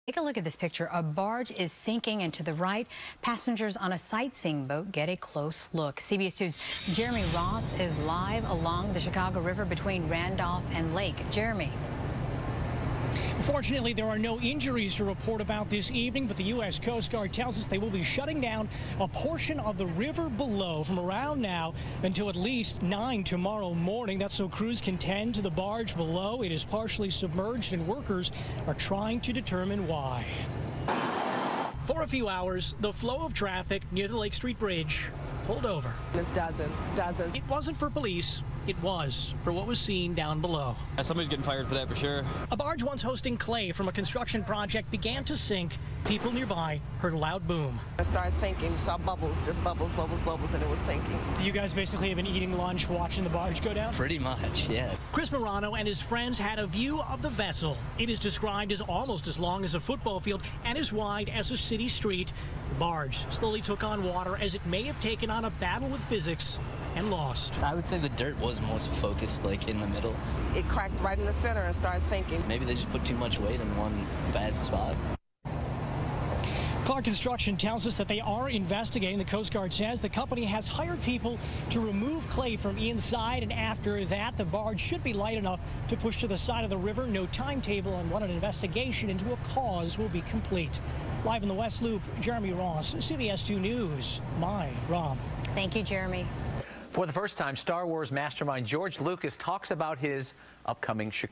Take a look at this picture. A barge is sinking, and to the right, passengers on a sightseeing boat get a close look. CBS 2's Jeremy Ross is live along the Chicago River between Randolph and Lake. Jeremy. Fortunately, there are no injuries to report about this evening, but the U.S. Coast Guard tells us they will be shutting down a portion of the river below from around now until at least 9 tomorrow morning. That's so crews can tend to the barge below. It is partially submerged, and workers are trying to determine why. For a few hours, the flow of traffic near the Lake Street Bridge pulled over. There's dozens. It wasn't for police. It was for what was seen down below. Somebody's getting fired for that for sure. A barge once hosting clay from a construction project began to sink. People nearby heard a loud boom. It started sinking. You saw bubbles, just bubbles, bubbles, bubbles, and it was sinking. You guys basically have been eating lunch watching the barge go down? Pretty much, yeah. Chris Morano and his friends had a view of the vessel. It is described as almost as long as a football field and as wide as a city street. The barge slowly took on water as it may have taken on a battle with physics and lost. I would say the dirt was most focused like in the middle. It cracked right in the center and started sinking. Maybe they just put too much weight in one bad spot. Clark Construction tells us that they are investigating. The Coast Guard says the company has hired people to remove clay from inside, and after that, the barge should be light enough to push to the side of the river. No timetable on when an investigation into a cause will be complete. Live in the West Loop, Jeremy Ross, CBS 2 News. Rob. Thank you, Jeremy. For the first time, Star Wars mastermind George Lucas talks about his upcoming Chicago